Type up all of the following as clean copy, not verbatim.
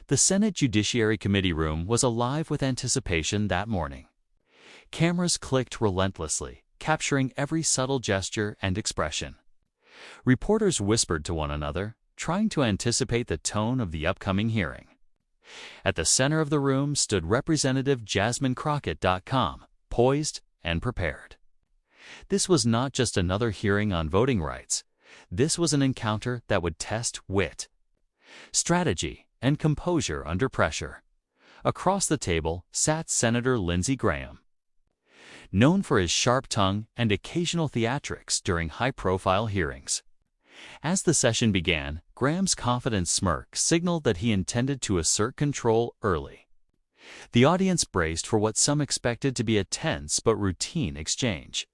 The Senate Judiciary Committee room was alive with anticipation that morning. Cameras clicked relentlessly, capturing every subtle gesture and expression. Reporters whispered to one another, trying to anticipate the tone of the upcoming hearing. At the center of the room stood Representative Jasmine Crockett, poised and prepared. This was not just another hearing on voting rights. This was an encounter that would test wit, strategy, and composure under pressure. Across the table sat Senator Lindsey, known for his sharp tongue and occasional theatrics during high-profile hearings. As the session began, Graham's confident smirk signaled that he intended to assert control early. The audience braced for what some expected to be a tense but routine exchange.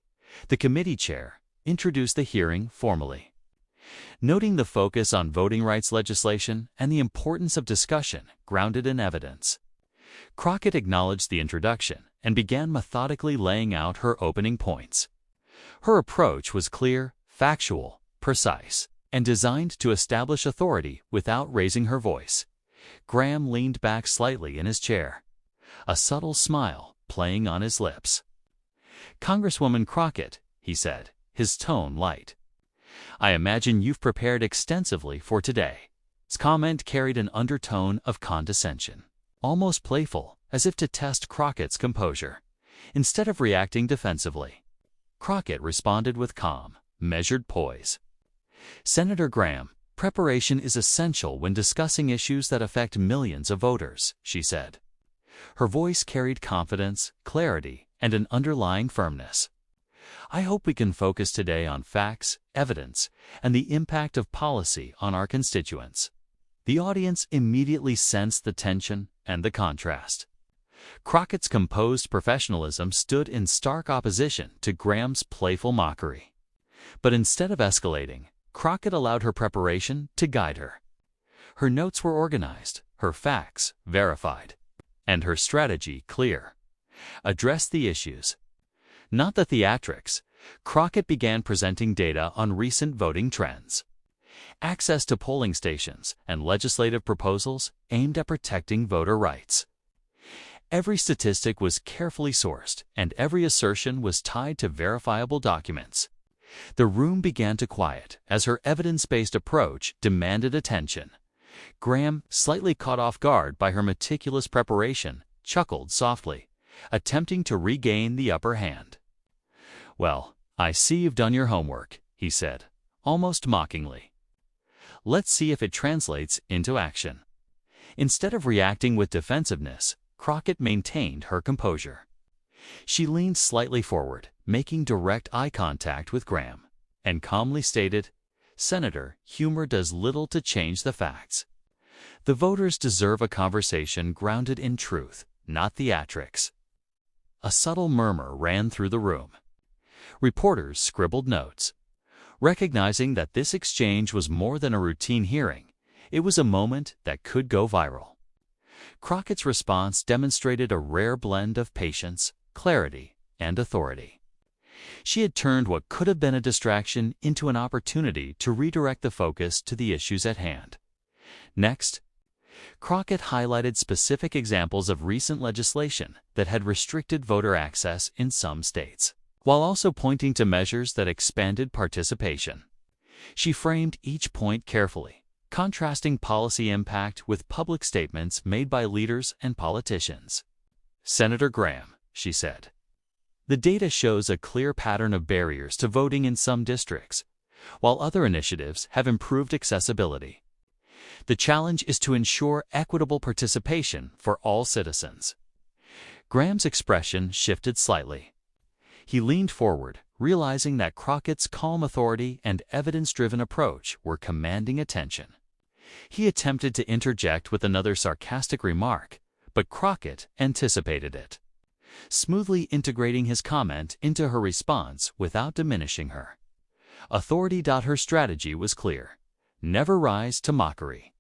The committee chair introduced the hearing formally, noting the focus on voting rights legislation and the importance of discussion grounded in evidence. Crockett acknowledged the introduction and began methodically laying out her opening points. Her approach was clear, factual, precise, and designed to establish authority without raising her voice. Graham leaned back slightly in his chair, a subtle smile playing on his lips. "Congresswoman Crockett," he said, his tone light, "I imagine you've prepared extensively for today." His comment carried an undertone of condescension, almost playful, as if to test Crockett's composure. Instead of reacting defensively, Crockett responded with calm, measured poise. "Senator Graham, preparation is essential when discussing issues that affect millions of voters," she said. Her voice carried confidence, clarity, and an underlying firmness. "I hope we can focus today on facts, evidence, and the impact of policy on our constituents." The audience immediately sensed the tension and the contrast. Crockett's composed professionalism stood in stark opposition to Graham's playful mockery. But instead of escalating, Crockett allowed her preparation to guide her. Her notes were organized, her facts verified, and her strategy clear. Address the issues, not the theatrics. Crockett began presenting data on recent voting trends, access to polling stations, and legislative proposals aimed at protecting voter rights. Every statistic was carefully sourced, and every assertion was tied to verifiable documents. The room began to quiet as her evidence-based approach demanded attention. Graham, slightly caught off guard by her meticulous preparation, chuckled softly, attempting to regain the upper hand. "Well, I see you've done your homework," he said, almost mockingly. "Let's see if it translates into action." Instead of reacting with defensiveness, Crockett maintained her composure. She leaned slightly forward, making direct eye contact with Graham, and calmly stated, "Senator, humor does little to change the facts. The voters deserve a conversation grounded in truth, not theatrics." A subtle murmur ran through the room. Reporters scribbled notes. Recognizing that this exchange was more than a routine hearing, it was a moment that could go viral. Crockett's response demonstrated a rare blend of patience, clarity, and authority. She had turned what could have been a distraction into an opportunity to redirect the focus to the issues at hand. Next, Crockett highlighted specific examples of recent legislation that had restricted voter access in some states, while also pointing to measures that expanded participation. She framed each point carefully, contrasting policy impact with public statements made by leaders and politicians. "Senator Graham," she said, "the data shows a clear pattern of barriers to voting in some districts, while other initiatives have improved accessibility. The challenge is to ensure equitable participation for all citizens." Graham's expression shifted slightly. He leaned forward, realizing that Crockett's calm authority and evidence-driven approach were commanding attention. He attempted to interject with another sarcastic remark, but Crockett anticipated it, smoothly integrating his comment into her response without diminishing her. Authority. Her strategy was clear: never rise to mockery,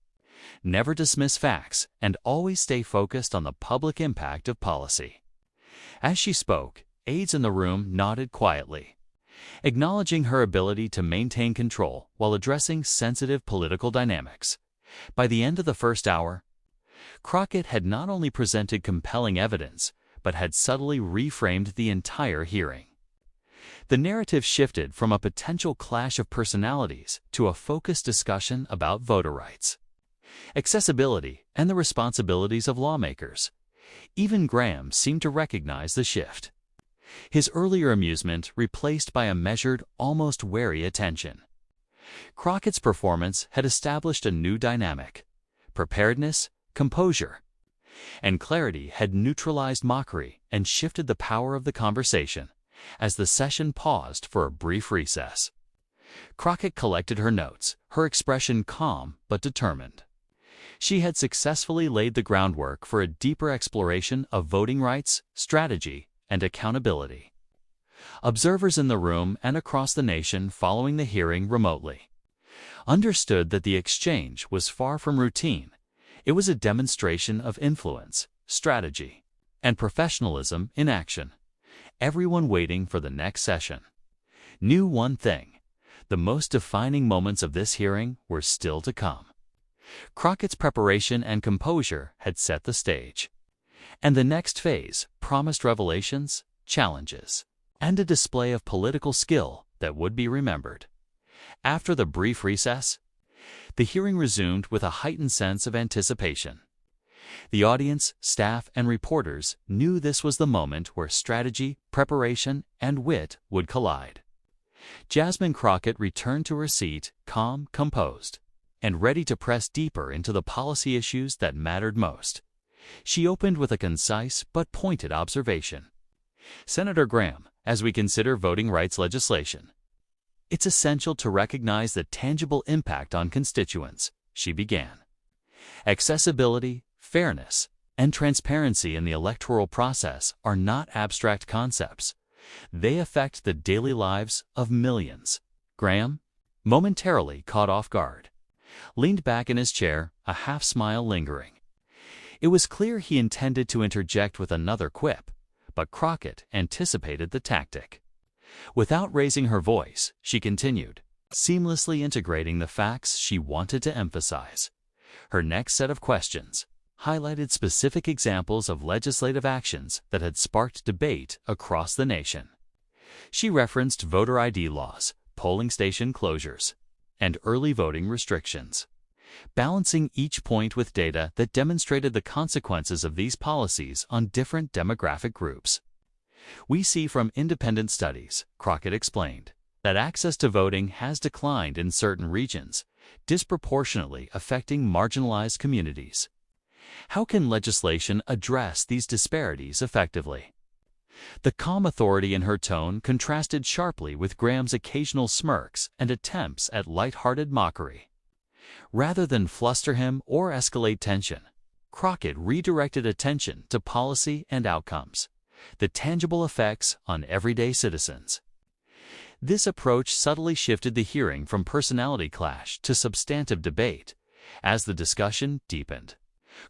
never dismiss facts, and always stay focused on the public impact of policy. As she spoke, aides in the room nodded quietly, acknowledging her ability to maintain control while addressing sensitive political dynamics. By the end of the first hour, Crockett had not only presented compelling evidence, but had subtly reframed the entire hearing. The narrative shifted from a potential clash of personalities to a focused discussion about voter rights, accessibility, and the responsibilities of lawmakers. Even Graham seemed to recognize the shift. His earlier amusement replaced by a measured, almost wary attention. Crockett's performance had established a new dynamic. Preparedness, composure, and clarity had neutralized mockery and shifted the power of the conversation as the session paused for a brief recess. Crockett collected her notes, her expression calm but determined. She had successfully laid the groundwork for a deeper exploration of voting rights, strategy, and accountability. Observers in the room and across the nation following the hearing remotely understood that the exchange was far from routine. It was a demonstration of influence, strategy, and professionalism in action. Everyone waiting for the next session knew one thing: the most defining moments of this hearing were still to come. Crockett's preparation and composure had set the stage, and the next phase promised revelations, challenges, and a display of political skill that would be remembered. After the brief recess, the hearing resumed with a heightened sense of anticipation. The audience, staff, and reporters knew this was the moment where strategy, preparation, and wit would collide. Jasmine Crockett returned to her seat, calm, composed, and ready to press deeper into the policy issues that mattered most. She opened with a concise but pointed observation. "Senator Graham, as we consider voting rights legislation, it's essential to recognize the tangible impact on constituents," she began. "Accessibility, fairness, and transparency in the electoral process are not abstract concepts. They affect the daily lives of millions." Graham, momentarily caught off guard, leaned back in his chair, a half-smile lingering. It was clear he intended to interject with another quip, but Crockett anticipated the tactic. Without raising her voice, she continued, seamlessly integrating the facts she wanted to emphasize. Her next set of questions highlighted specific examples of legislative actions that had sparked debate across the nation. She referenced voter ID laws, polling station closures, and early voting restrictions, balancing each point with data that demonstrated the consequences of these policies on different demographic groups. "We see from independent studies," Crockett explained, "that access to voting has declined in certain regions, disproportionately affecting marginalized communities. How can legislation address these disparities effectively?" The calm authority in her tone contrasted sharply with Graham's occasional smirks and attempts at light-hearted mockery. Rather than fluster him or escalate tension, Crockett redirected attention to policy and outcomes, the tangible effects on everyday citizens. This approach subtly shifted the hearing from personality clash to substantive debate. As the discussion deepened,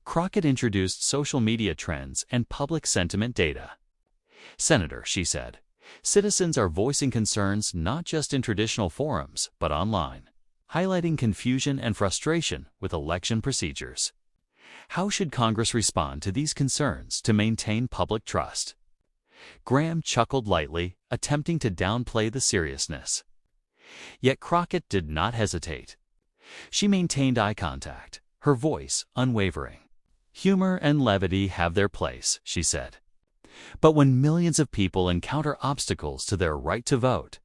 Crockett introduced social media trends and public sentiment data. "Senator," she said, "citizens are voicing concerns not just in traditional forums, but online, highlighting confusion and frustration with election procedures. How should Congress respond to these concerns to maintain public trust?" Graham chuckled lightly, attempting to downplay the seriousness. Yet Crockett did not hesitate. She maintained eye contact, her voice unwavering. "Humor and levity have their place," she said. "But when millions of people encounter obstacles to their right to vote,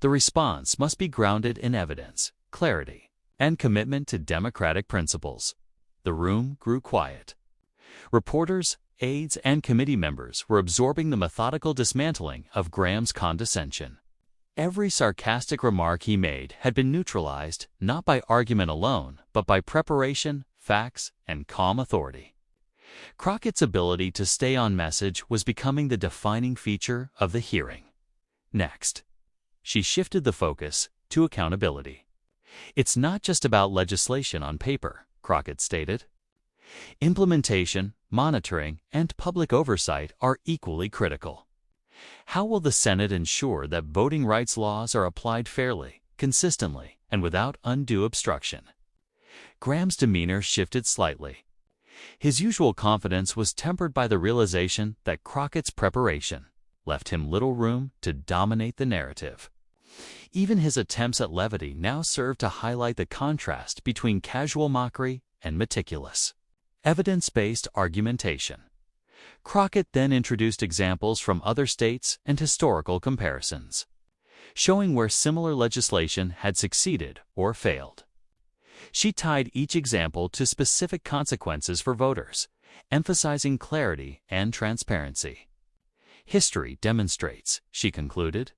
the response must be grounded in evidence, clarity, and commitment to democratic principles." The room grew quiet. Reporters, aides, and committee members were absorbing the methodical dismantling of Graham's condescension. Every sarcastic remark he made had been neutralized not by argument alone, but by preparation, facts, and calm authority. Crockett's ability to stay on message was becoming the defining feature of the hearing. Next, she shifted the focus to accountability. "It's not just about legislation on paper," Crockett stated. "Implementation, monitoring, and public oversight are equally critical. How will the Senate ensure that voting rights laws are applied fairly, consistently, and without undue obstruction?" Graham's demeanor shifted slightly. His usual confidence was tempered by the realization that Crockett's preparation left him little room to dominate the narrative. Even his attempts at levity now served to highlight the contrast between casual mockery and meticulous, evidence-based argumentation. Crockett then introduced examples from other states and historical comparisons, showing where similar legislation had succeeded or failed. She tied each example to specific consequences for voters, emphasizing clarity and transparency. History demonstrates, she concluded,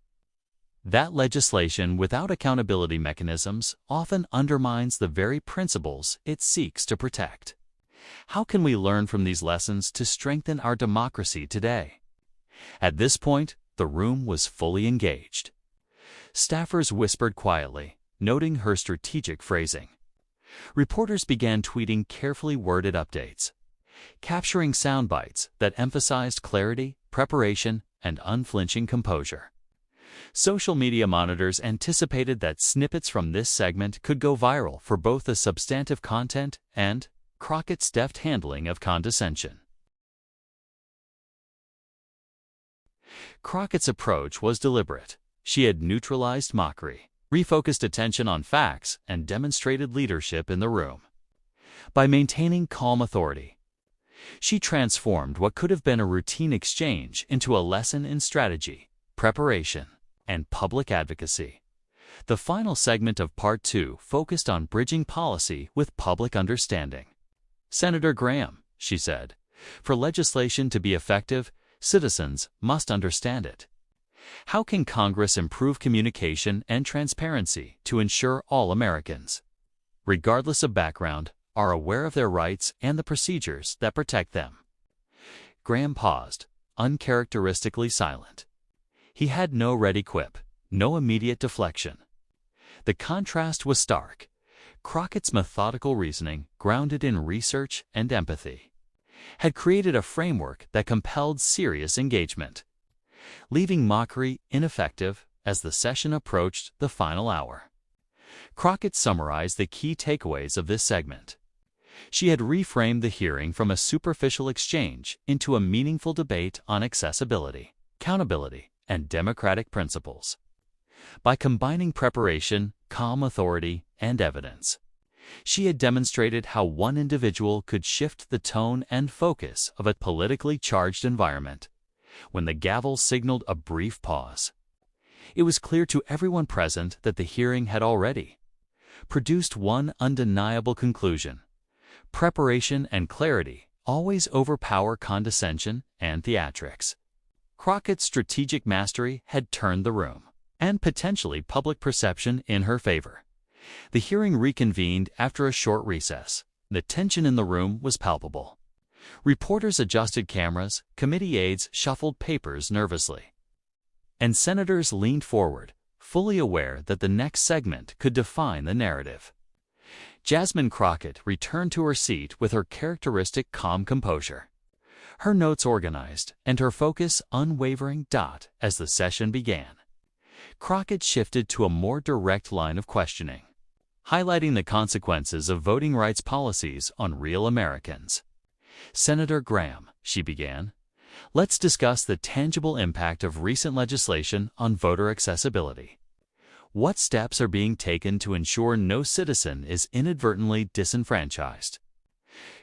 that legislation without accountability mechanisms often undermines the very principles it seeks to protect. How can we learn from these lessons to strengthen our democracy today? At this point, the room was fully engaged. Staffers whispered quietly, noting her strategic phrasing. Reporters began tweeting carefully worded updates, capturing sound bites that emphasized clarity, preparation, and unflinching composure. Social media monitors anticipated that snippets from this segment could go viral for both the substantive content and Crockett's deft handling of condescension. Crockett's approach was deliberate. She had neutralized mockery, refocused attention on facts, and demonstrated leadership in the room. By maintaining calm authority, she transformed what could have been a routine exchange into a lesson in strategy, preparation, and public advocacy. The final segment of Part 2 focused on bridging policy with public understanding. Senator Graham, she said, for legislation to be effective, citizens must understand it. How can Congress improve communication and transparency to ensure all Americans, regardless of background, are aware of their rights and the procedures that protect them? Graham paused, uncharacteristically silent. He had no ready quip, no immediate deflection. The contrast was stark. Crockett's methodical reasoning, grounded in research and empathy, had created a framework that compelled serious engagement, leaving mockery ineffective as the session approached the final hour. Crockett summarized the key takeaways of this segment. She had reframed the hearing from a superficial exchange into a meaningful debate on accessibility, accountability, and democratic principles. By combining preparation, calm authority, and evidence, she had demonstrated how one individual could shift the tone and focus of a politically charged environment. When the gavel signaled a brief pause, it was clear to everyone present that the hearing had already produced one undeniable conclusion: preparation and clarity always overpower condescension and theatrics. Crockett's strategic mastery had turned the room, and potentially public perception, in her favor. The hearing reconvened after a short recess. The tension in the room was palpable. Reporters adjusted cameras, committee aides shuffled papers nervously, and senators leaned forward, fully aware that the next segment could define the narrative. Jasmine Crockett returned to her seat with her characteristic calm composure, her notes organized and her focus unwavering. As the session began, Crockett shifted to a more direct line of questioning, highlighting the consequences of voting rights policies on real Americans. Senator Graham, she began, let's discuss the tangible impact of recent legislation on voter accessibility. What steps are being taken to ensure no citizen is inadvertently disenfranchised?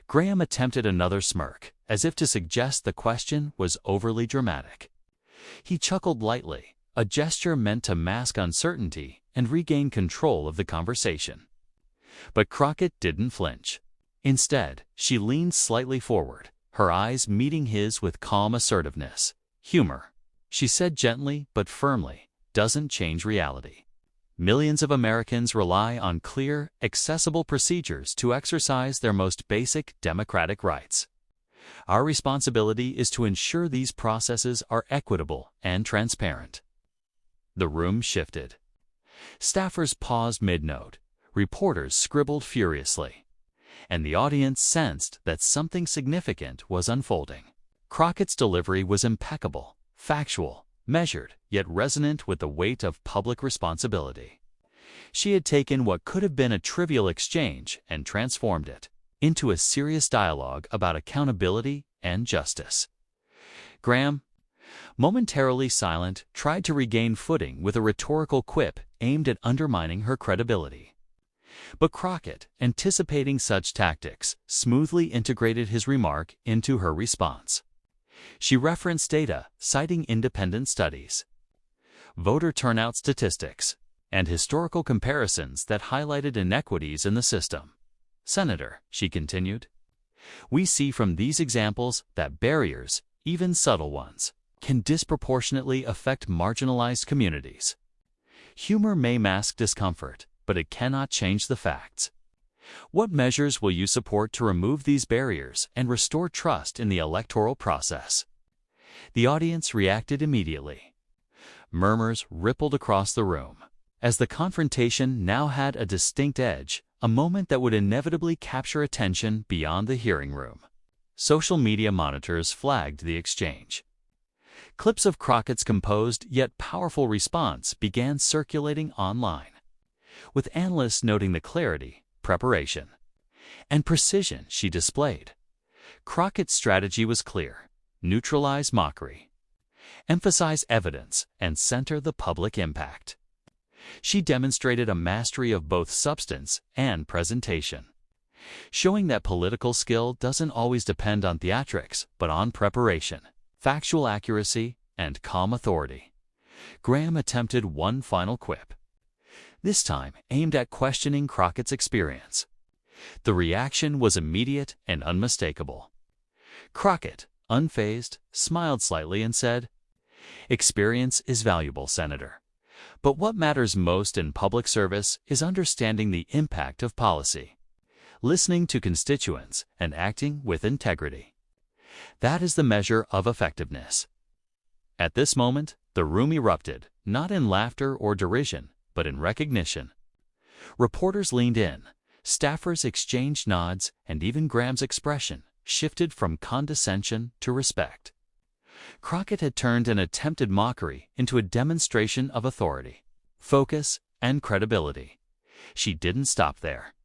Graham attempted another smirk, as if to suggest the question was overly dramatic. He chuckled lightly, a gesture meant to mask uncertainty and regain control of the conversation. But Crockett didn't flinch. Instead, she leaned slightly forward, her eyes meeting his with calm assertiveness. Humor, she said gently but firmly, doesn't change reality. Millions of Americans rely on clear, accessible procedures to exercise their most basic democratic rights. Our responsibility is to ensure these processes are equitable and transparent. The room shifted. Staffers paused mid-note, reporters scribbled furiously, and the audience sensed that something significant was unfolding. Crockett's delivery was impeccable, factual, measured, yet resonant with the weight of public responsibility. She had taken what could have been a trivial exchange and transformed it, into a serious dialogue about accountability and justice. Graham, momentarily silent, tried to regain footing with a rhetorical quip aimed at undermining her credibility. But Crockett, anticipating such tactics, smoothly integrated his remark into her response. She referenced data, citing independent studies, voter turnout statistics, and historical comparisons that highlighted inequities in the system. "Senator," she continued, "we see from these examples that barriers, even subtle ones, can disproportionately affect marginalized communities. Humor may mask discomfort, but it cannot change the facts. What measures will you support to remove these barriers and restore trust in the electoral process?" The audience reacted immediately. Murmurs rippled across the room, as the confrontation now had a distinct edge, a moment that would inevitably capture attention beyond the hearing room. Social media monitors flagged the exchange. Clips of Crockett's composed yet powerful response began circulating online, with analysts noting the clarity, preparation, and precision she displayed. Crockett's strategy was clear: neutralize mockery, emphasize evidence, and center the public impact. She demonstrated a mastery of both substance and presentation, showing that political skill doesn't always depend on theatrics, but on preparation, factual accuracy, and calm authority. Graham attempted one final quip, this time aimed at questioning Crockett's experience. The reaction was immediate and unmistakable. Crockett, unfazed, smiled slightly and said, "Experience is valuable, Senator. But what matters most in public service is understanding the impact of policy, listening to constituents, and acting with integrity. That is the measure of effectiveness." At this moment, the room erupted, not in laughter or derision, but in recognition. Reporters leaned in, staffers exchanged nods, and even Graham's expression shifted from condescension to respect. Crockett had turned an attempted mockery into a demonstration of authority, focus, and credibility. She didn't stop there.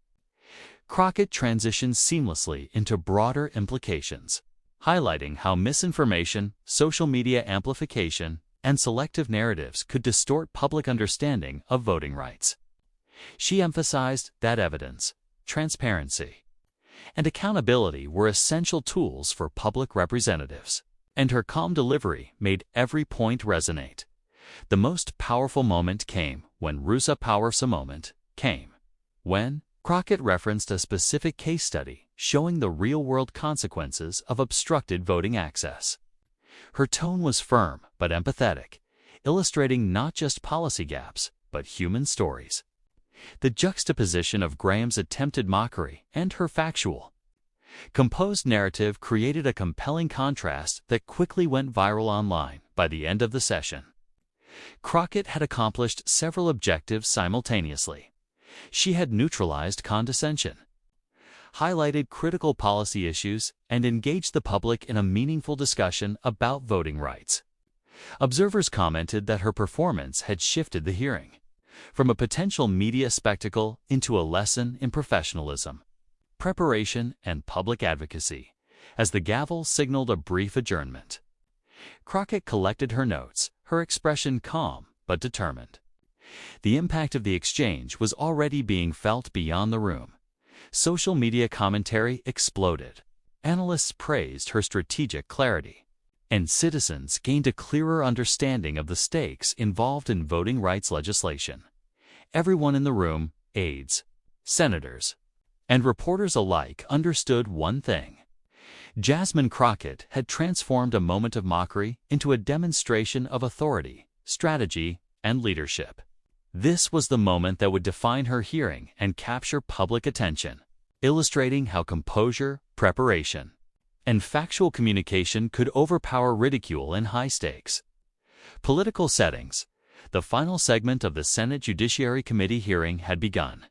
Crockett transitioned seamlessly into broader implications, highlighting how misinformation, social media amplification, and selective narratives could distort public understanding of voting rights. She emphasized that evidence, transparency, and accountability were essential tools for public representatives, and her calm delivery made every point resonate. The most powerful moment came when Crockett referenced a specific case study showing the real-world consequences of obstructed voting access. Her tone was firm but empathetic, illustrating not just policy gaps, but human stories. The juxtaposition of Graham's attempted mockery and her factual, composed narrative created a compelling contrast that quickly went viral online by the end of the session. Crockett had accomplished several objectives simultaneously. She had neutralized condescension, highlighted critical policy issues, and engaged the public in a meaningful discussion about voting rights. Observers commented that her performance had shifted the hearing from a potential media spectacle into a lesson in professionalism, preparation, and public advocacy, as the gavel signaled a brief adjournment. Crockett collected her notes, her expression calm but determined. The impact of the exchange was already being felt beyond the room. Social media commentary exploded. Analysts praised her strategic clarity, and citizens gained a clearer understanding of the stakes involved in voting rights legislation. Everyone in the room, aides, senators, and reporters alike, understood one thing. Jasmine Crockett had transformed a moment of mockery into a demonstration of authority, strategy, and leadership. This was the moment that would define her hearing and capture public attention, illustrating how composure, preparation, and factual communication could overpower ridicule in high stakes political settings. The final segment of the Senate Judiciary Committee hearing had begun,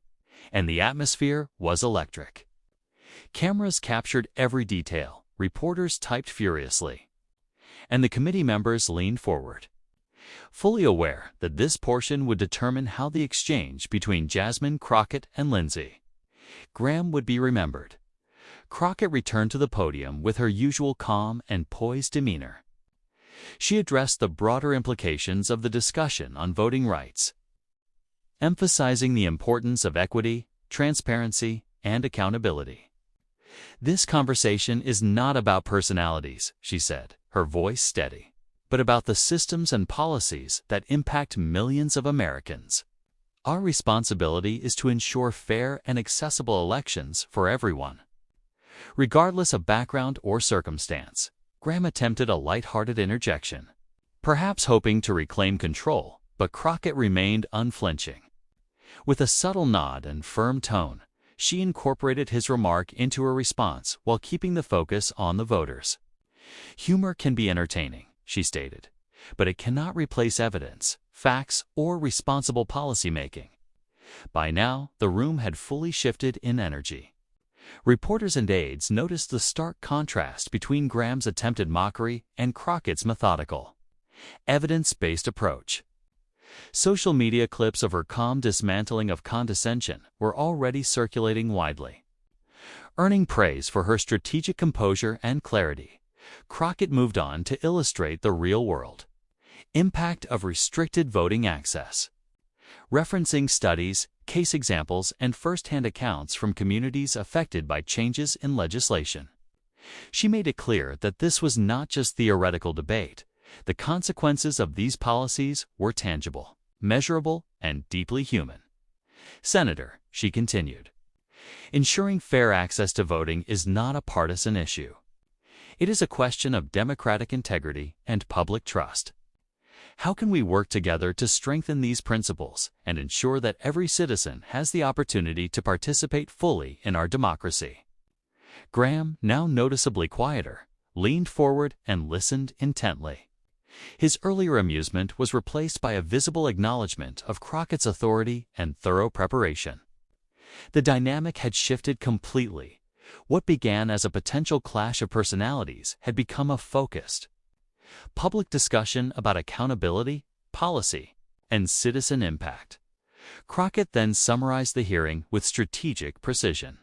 and the atmosphere was electric. Cameras captured every detail, reporters typed furiously, and the committee members leaned forward, fully aware that this portion would determine how the exchange between Jasmine Crockett and Lindsey Graham would be remembered. Crockett returned to the podium with her usual calm and poised demeanor. She addressed the broader implications of the discussion on voting rights, emphasizing the importance of equity, transparency, and accountability. "This conversation is not about personalities," she said, her voice steady, "but about the systems and policies that impact millions of Americans. Our responsibility is to ensure fair and accessible elections for everyone, regardless of background or circumstance." Graham attempted a light-hearted interjection, perhaps hoping to reclaim control, but Crockett remained unflinching. With a subtle nod and firm tone, she incorporated his remark into her response while keeping the focus on the voters. "Humor can be entertaining," she stated, "but it cannot replace evidence, facts, or responsible policymaking." By now, the room had fully shifted in energy. Reporters and aides noticed the stark contrast between Graham's attempted mockery and Crockett's methodical, evidence-based approach. Social media clips of her calm dismantling of condescension were already circulating widely. Earning praise for her strategic composure and clarity, Crockett moved on to illustrate the real-world impact of restricted voting access. Referencing studies, case examples, and first-hand accounts from communities affected by changes in legislation, she made it clear that this was not just theoretical debate. The consequences of these policies were tangible, measurable, and deeply human. "Senator," she continued, "ensuring fair access to voting is not a partisan issue. It is a question of democratic integrity and public trust. How can we work together to strengthen these principles and ensure that every citizen has the opportunity to participate fully in our democracy?" Graham, now noticeably quieter, leaned forward and listened intently. His earlier amusement was replaced by a visible acknowledgement of Crockett's authority and thorough preparation. The dynamic had shifted completely. What began as a potential clash of personalities had become a focused, public discussion about accountability, policy, and citizen impact. Crockett then summarized the hearing with strategic precision.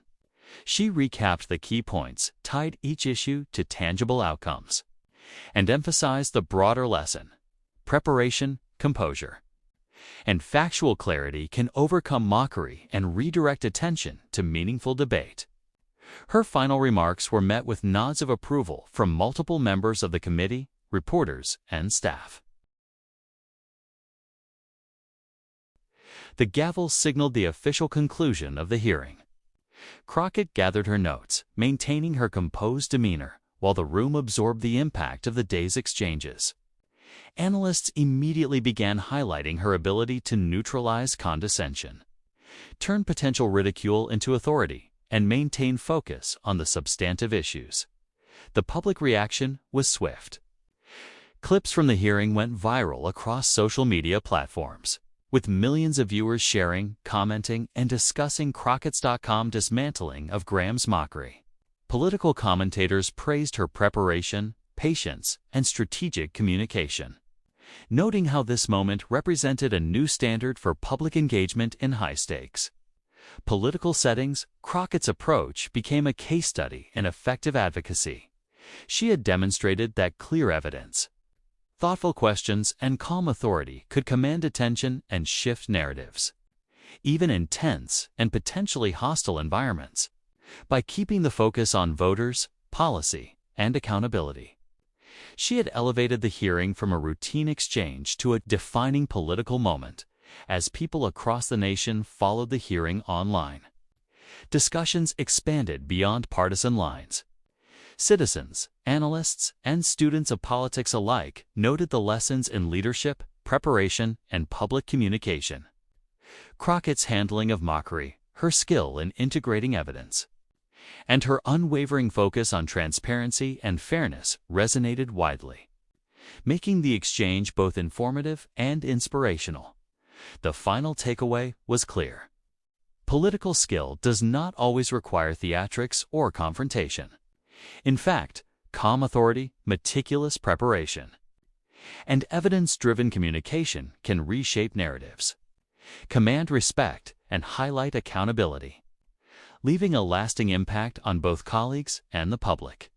She recapped the key points, tied each issue to tangible outcomes, and emphasized the broader lesson: preparation, composure, and factual clarity can overcome mockery and redirect attention to meaningful debate. Her final remarks were met with nods of approval from multiple members of the committee, reporters, and staff. The gavel signaled the official conclusion of the hearing. Crockett gathered her notes, maintaining her composed demeanor, while the room absorbed the impact of the day's exchanges. Analysts immediately began highlighting her ability to neutralize condescension, turn potential ridicule into authority, and maintain focus on the substantive issues. The public reaction was swift. Clips from the hearing went viral across social media platforms, with millions of viewers sharing, commenting, and discussing Crockett's.com dismantling of Graham's mockery. Political commentators praised her preparation, patience, and strategic communication, noting how this moment represented a new standard for public engagement in high-stakes political settings. Crockett's approach became a case study in effective advocacy. She had demonstrated that clear evidence, thoughtful questions, and calm authority could command attention and shift narratives, even in tense and potentially hostile environments, by keeping the focus on voters, policy, and accountability. She had elevated the hearing from a routine exchange to a defining political moment, as people across the nation followed the hearing online. Discussions expanded beyond partisan lines. Citizens, analysts, and students of politics alike noted the lessons in leadership, preparation, and public communication. Crockett's handling of mockery, her skill in integrating evidence, and her unwavering focus on transparency and fairness resonated widely, making the exchange both informative and inspirational. The final takeaway was clear. Political skill does not always require theatrics or confrontation. In fact, calm authority, meticulous preparation, and evidence-driven communication can reshape narratives, command respect, and highlight accountability. leaving a lasting impact on both colleagues and the public.